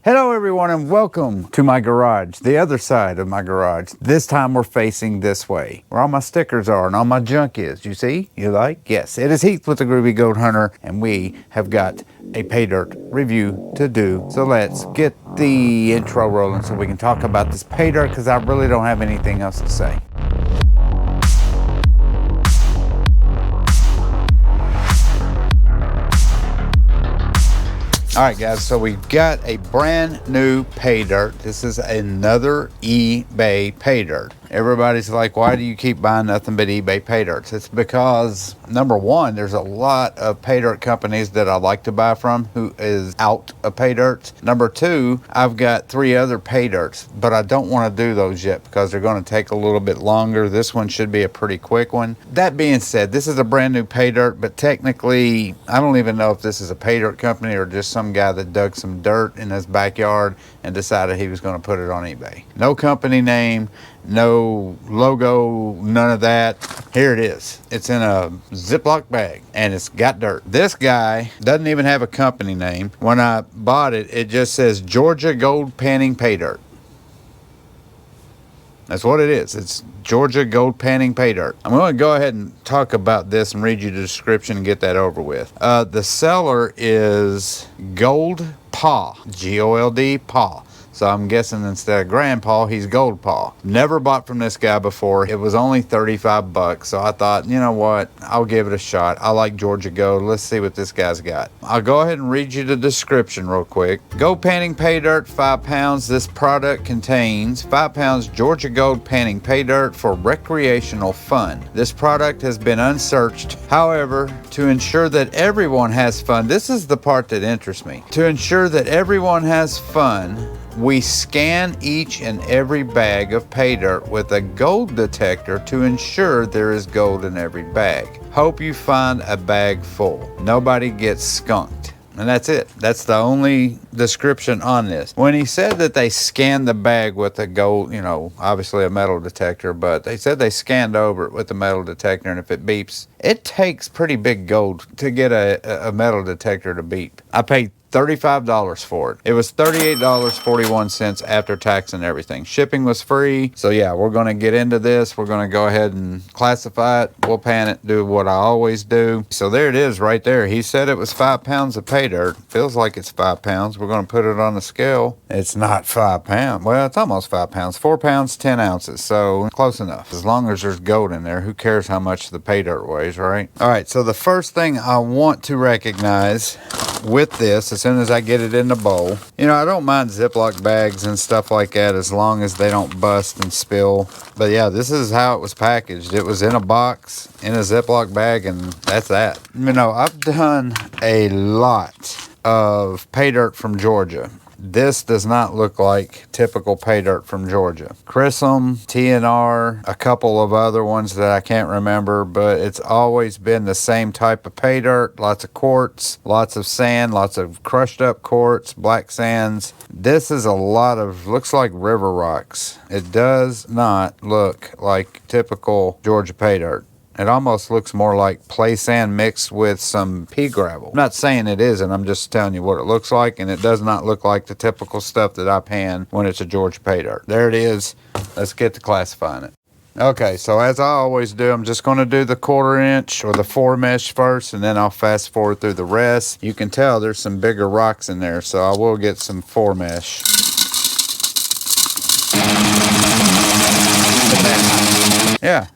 Hello everyone and welcome to my garage, the other side of my garage. This time we're facing this way, where all my stickers are and all my junk is. You see? You like? Yes, it is Heath with the Groovy Goat Hunter, and we have got a pay dirt review to do. So let's get the intro rolling so we can talk about this pay dirt, because I really don't have anything else to say. All right, guys, so we've got a brand new pay dirt. This is another eBay pay dirt. Everybody's like, why do you keep buying nothing but eBay pay dirts? It's because, number one, there's a lot of pay dirt companies that I like to buy from who is out of pay dirts. Number two, I've got 3 other pay dirts, but I don't want to do those yet because they're going to take a little bit longer. This one should be a pretty quick one. That being said, this is a brand new pay dirt, but technically, I don't even know if this is a pay dirt company or just some guy that dug some dirt in his backyard and decided he was going to put it on eBay. No company name, no logo, none of that. Here it is. It's in a Ziploc bag and it's got dirt. This guy doesn't even have a company name. When I bought it, it just says Georgia Gold Panning Pay Dirt. That's what it is. It's Georgia Gold Panning Pay Dirt. I'm going to go ahead and talk about this and read you the description and get that over with. The seller is Gold Paw, G-O-L-D, Paw. So I'm guessing instead of Grandpa, he's Gold Paw. Never bought from this guy before. It was only 35 bucks. So I thought, you know what? I'll give it a shot. I like Georgia Gold. Let's see what this guy's got. I'll go ahead and read you the description real quick. Gold Panning Pay Dirt, 5 pounds. This product contains 5 pounds Georgia Gold Panning Pay Dirt for recreational fun. This product has been unsearched. However, to ensure that everyone has fun, this is the part that interests me. To ensure that everyone has fun, we scan each and every bag of pay dirt with a gold detector to ensure there is gold in every bag. Hope you find a bag full. Nobody gets skunked. And that's it. That's the only description on this. When he said that they scanned the bag with a gold, obviously a metal detector, but they said they scanned over it with a metal detector, and if it beeps, it takes pretty big gold to get a metal detector to beep. I paid $35 for it. It was $38.41 after tax and everything. Shipping was free. So yeah, we're going to get into this. We're going to go ahead and classify it. We'll pan it, do what I always do. So there it is right there. He said it was 5 pounds of pay dirt. Feels like it's 5 pounds. We're going to put it on the scale. It's not 5 pounds. Well, it's almost 5 pounds. 4 pounds, 10 ounces. So close enough. As long as there's gold in there, who cares how much the pay dirt weighs, right? All right, so the first thing I want to recognize with this, as soon as I get it in the bowl, I don't mind Ziploc bags and stuff like that as long as they don't bust and spill. But yeah, this is how it was packaged. It was in a box, in a Ziploc bag, and that's that. I've done a lot of pay dirt from Georgia. This does not look like typical pay dirt from Georgia. Chrysum, TNR, a couple of other ones that I can't remember, but it's always been the same type of pay dirt. Lots of quartz, lots of sand, lots of crushed up quartz, black sands. This is a lot of, looks like river rocks. It does not look like typical Georgia pay dirt. It almost looks more like play sand mixed with some pea gravel. I'm not saying it isn't, I'm just telling you what it looks like, and it does not look like the typical stuff that I pan when it's a Georgia pay dirt. There it is. Let's get to classifying it. Okay, so as I always do, I'm just going to do the 1/4 inch or the 4 mesh first, and then I'll fast forward through the rest. You can tell there's some bigger rocks in there, so I will get some 4 mesh. Yeah,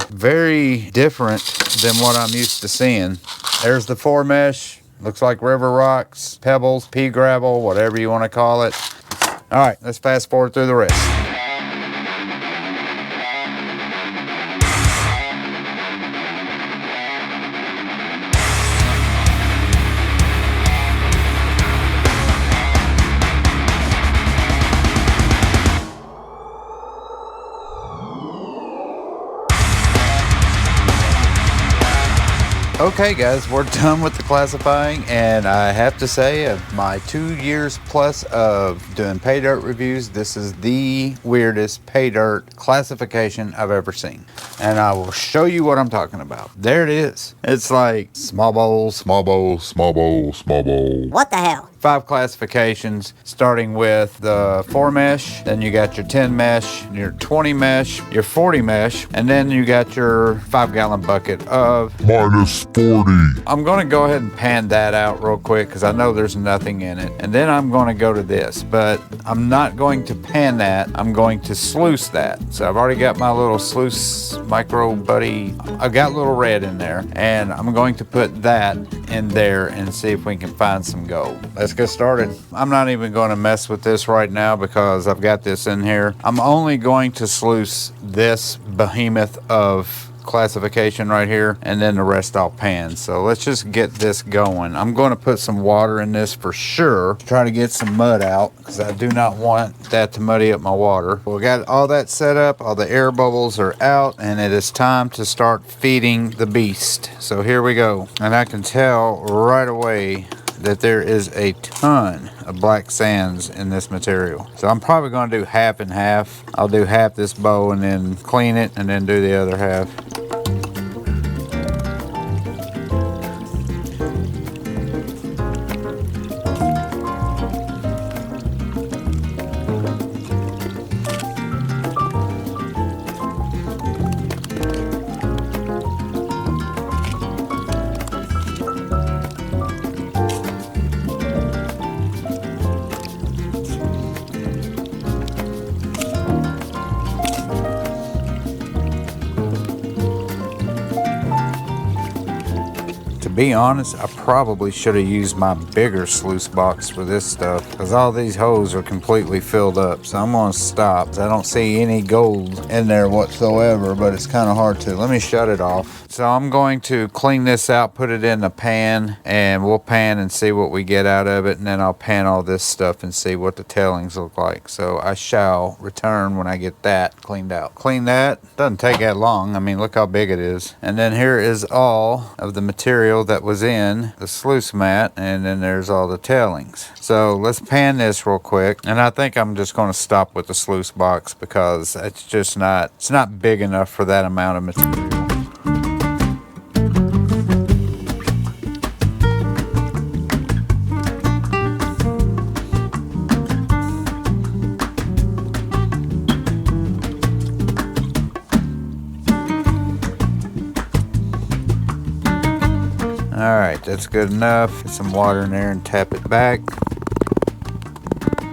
very different than what I'm used to seeing. There's the 4 mesh. Looks like river rocks, pebbles, pea gravel, whatever you want to call it. All right, let's fast forward through the rest. Okay guys, we're done with the classifying, and I have to say, of my 2 years plus of doing pay dirt reviews, this is the weirdest pay dirt classification I've ever seen. And I will show you what I'm talking about. There it is. It's like small bowl, small bowl, small bowl, small bowl. What the hell? 5 classifications, starting with the 4 mesh, then you got your 10 mesh, your 20 mesh, your 40 mesh, and then you got your 5-gallon bucket of -40. I'm going to go ahead and pan that out real quick because I know there's nothing in it. And then I'm going to go to this, but I'm not going to pan that. I'm going to sluice that. So I've already got my little sluice micro buddy. I've got little red in there, and I'm going to put that in there and see if we can find some gold. Let's get started. I'm not even going to mess with this right now because I've got this in here. I'm only going to sluice this behemoth of classification right here, and then the rest I'll pan. So let's just get this going. I'm going to put some water in this for sure, try to get some mud out because I do not want that to muddy up my water. We got all that set up, all the air bubbles are out, and it is time to start feeding the beast. So here we go. And I can tell right away that there is a ton of black sands in this material. So I'm probably going to do half and half. I'll do half this bowl and then clean it and then do the other half. To be honest, I probably should have used my bigger sluice box for this stuff because all these holes are completely filled up. So I'm gonna stop. I don't see any gold in there whatsoever, but it's kind of hard to. Let me shut it off. So I'm going to clean this out, put it in the pan, and we'll pan and see what we get out of it, and then I'll pan all this stuff and see what the tailings look like. So I shall return when I get that cleaned out. Clean that, doesn't take that long. I mean, look how big it is. And then here is all of the material that was in the sluice mat, and then there's all the tailings. So let's pan this real quick, and I think I'm just going to stop with the sluice box because it's just not, it's not big enough for that amount of material. All right, that's good enough. Get some water in there and tap it back.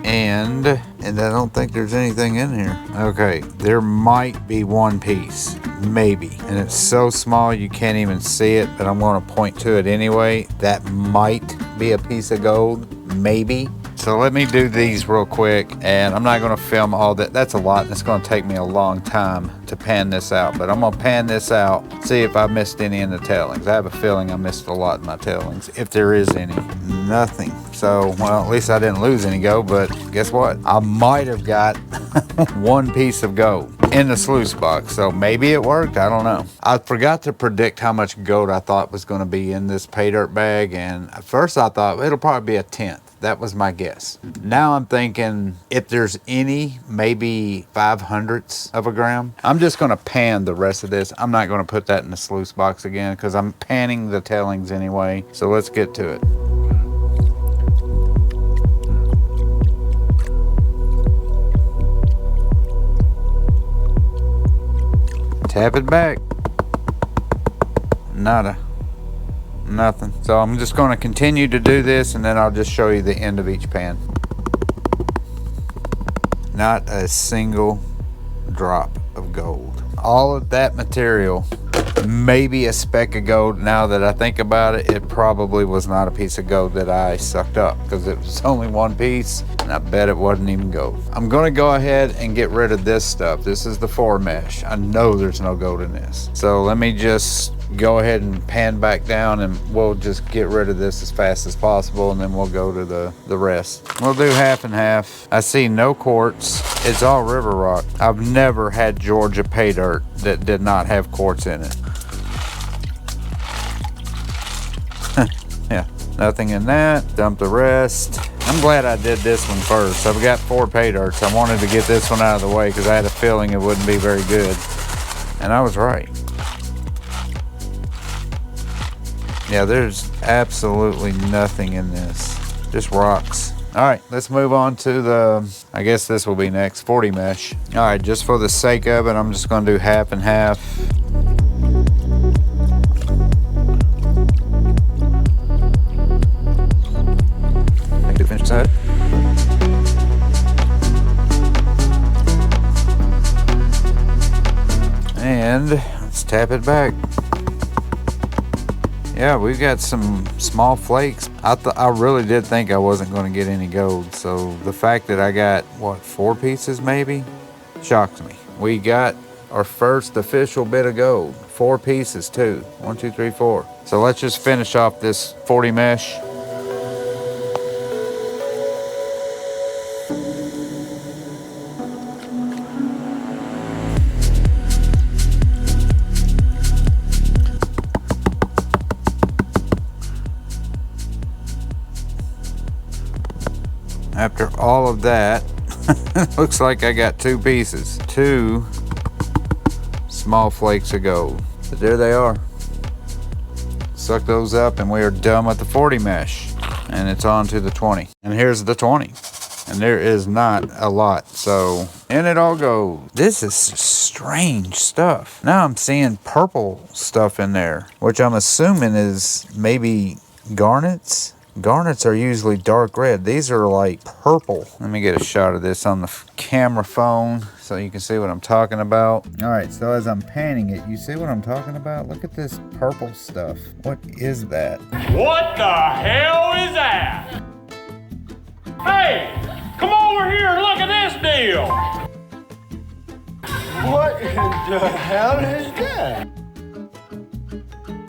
And I don't think there's anything in here. Okay, there might be one piece, maybe. And it's so small you can't even see it, but I'm gonna point to it anyway. That might be a piece of gold, maybe. So let me do these real quick, and I'm not gonna film all that. That's a lot, and it's gonna take me a long time to pan this out, but I'm gonna pan this out, see if I missed any in the tailings. I have a feeling I missed a lot in my tailings, if there is any. Nothing. So, well, at least I didn't lose any gold, but guess what? I might have got one piece of gold in the sluice box, so maybe it worked, I don't know. I forgot to predict how much gold I thought was gonna be in this pay dirt bag, and at first I thought it'll probably be a 1/10. That was my guess. Now I'm thinking if there's any, maybe 5/100ths of a gram. I'm just gonna pan the rest of this. I'm not gonna put that in the sluice box again because I'm panning the tailings anyway. So let's get to it. Tap it back. Nada. Nothing. So I'm just going to continue to do this, and then I'll just show you the end of each pan. Not a single drop of gold. All of that material, maybe a speck of gold. Now that I think about it, it probably was not a piece of gold that I sucked up because it was only one piece, and I bet it wasn't even gold. I'm going to go ahead and get rid of this stuff. This is the 4 mesh. I know there's no gold in this. So let me just go ahead and pan back down, and we'll just get rid of this as fast as possible, and then we'll go to the rest. We'll do half and half. I see no quartz. It's all river rock. I've never had Georgia pay dirt that did not have quartz in it. Yeah, nothing in that. Dump the rest. I'm glad I did this one first. I've got 4 pay dirts. I wanted to get this one out of the way because I had a feeling it wouldn't be very good, and I was right. Yeah, there's absolutely nothing in this. Just rocks. All right, let's move on to the, I guess this will be next, 40 mesh. All right, just for the sake of it, I'm just gonna do half and half. Take the finish side. And let's tap it back. Yeah, we've got some small flakes. I really did think I wasn't going to get any gold. So the fact that I got, what, 4 pieces maybe, shocks me. We got our first official bit of gold. 4 pieces too. 1, 2, 3, 4. So let's just finish off this 40 mesh. After all of that, looks like I got 2 pieces. 2 small flakes of gold. But there they are. Suck those up and we are done with the 40 mesh. And it's on to the 20. And here's the 20. And there is not a lot. So, in it all goes. This is strange stuff. Now I'm seeing purple stuff in there, which I'm assuming is maybe garnets. Garnets are usually dark red. These are like purple. Let me get a shot of this on the camera phone so you can see what I'm talking about. All right, so as I'm panning it, you see what I'm talking about? Look at this purple stuff. What is that? What the hell is that? Hey, come over here and look at this deal. What in the hell is that?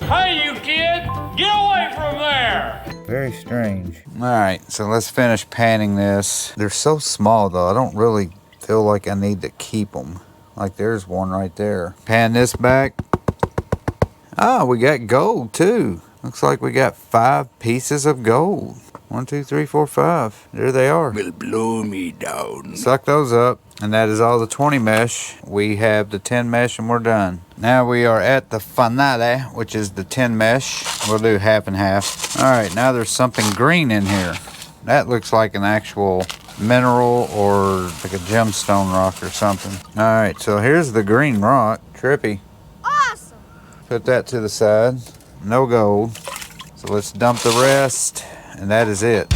Hey, you kid, get away from there. Very strange. All right, so let's finish panning this. They're so small though, I don't really feel like I need to keep them. Like there's one right there. Pan this back. Ah, we got gold too. Looks like we got 5 pieces of gold. 1, 2, 3, 4, 5. There they are. Will blow me down. Suck those up. And that is all the 20 mesh. We have the 10 mesh and we're done. Now we are at the finale, which is the 10 mesh. We'll do half and half. All right, now there's something green in here. That looks like an actual mineral or like a gemstone rock or something. All right, so here's the green rock. Trippy. Awesome. Put that to the side. No gold. So let's dump the rest. And that is it.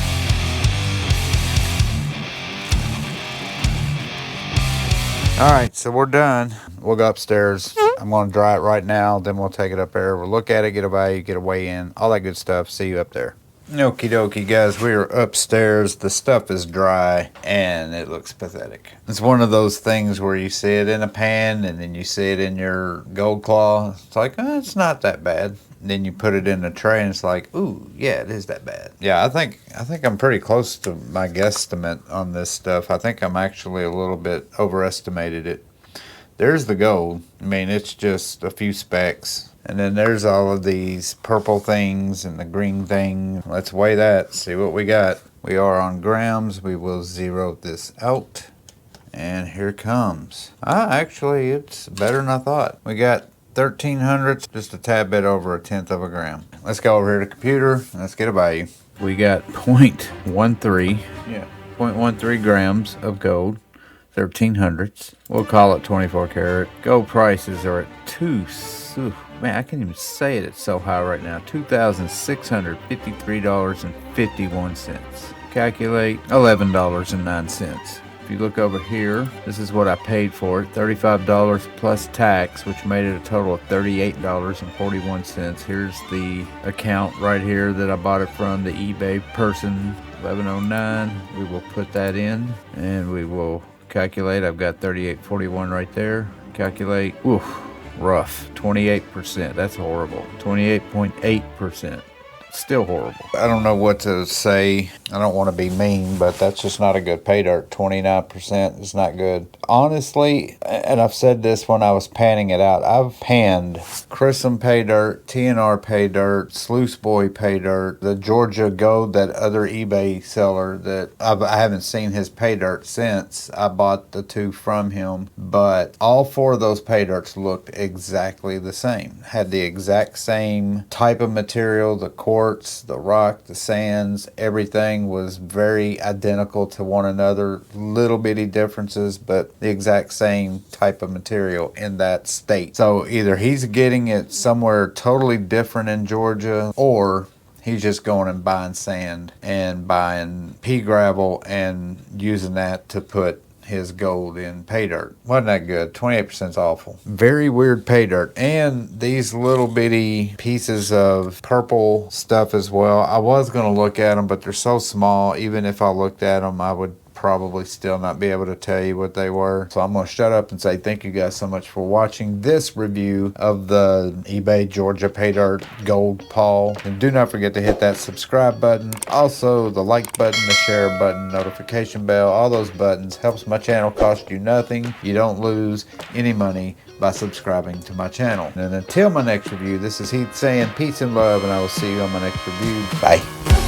All right, so we're done. We'll go upstairs. I'm gonna dry it right now, then we'll take it up there. We'll look at it, get a value, get a weigh in, all that good stuff. See you up there. Okie dokie, guys, we are upstairs. The stuff is dry and it looks pathetic. It's one of those things where you see it in a pan and then you see it in your gold claw. It's like, oh, it's not that bad. Then you put it in a tray and it's like, ooh, yeah, it is that bad. Yeah, I think I'm pretty close to my guesstimate on this stuff. I think I'm actually a little bit overestimated it. There's the gold. I mean, it's just a few specks. And then there's all of these purple things and the green thing. Let's weigh that, see what we got. We are on grams. We will zero this out. And here comes. Actually, it's better than I thought. We got 1,300, just a tad bit over 1/10 of a gram. Let's go over here to the computer and let's get a value. We got 0.13. Yeah. 0.13 grams of gold. 1,300s. We'll call it 24 karat. Gold prices are at man, I can't even say it. It's so high right now. $2,653.51. Calculate $11.09. If you look over here, this is what I paid for it. $35 plus tax, which made it a total of $38.41. Here's the account right here that I bought it from, the eBay person, 1109. We will put that in and we will calculate. I've got 38.41 right there. Calculate. Oof, rough. 28%. That's horrible. 28.8%. Still horrible. I don't know what to say. I don't want to be mean, but that's just not a good pay dirt. 29% is not good. Honestly, and I've said this when I was panning it out, I've panned Chrism pay dirt, TNR pay dirt, Sluice Boy pay dirt, the Georgia Gold, that other eBay seller that I haven't seen his pay dirt since. I bought the 2 from him, but all 4 of those pay dirts looked exactly the same. Had the exact same type of material, the core quartz, the rock, the sands, everything was very identical to one another. Little bitty differences, but the exact same type of material in that state. So either he's getting it somewhere totally different in Georgia, or he's just going and buying sand and buying pea gravel and using that to put his gold in pay dirt. Wasn't that good? 28% is awful. Very weird pay dirt. And these little bitty pieces of purple stuff as well. I was going to look at them, but they're so small. Even if I looked at them, I would probably still not be able to tell you what they were. So I'm going to shut up and say thank you guys so much for watching this review of the eBay Georgia Pay Dirt Gold Paul. And do not forget to hit that subscribe button. Also the like button, the share button, notification bell, all those buttons. Helps my channel, cost you nothing. You don't lose any money by subscribing to my channel. And until my next review, this is Heath saying peace and love, and I will see you on my next review. Bye.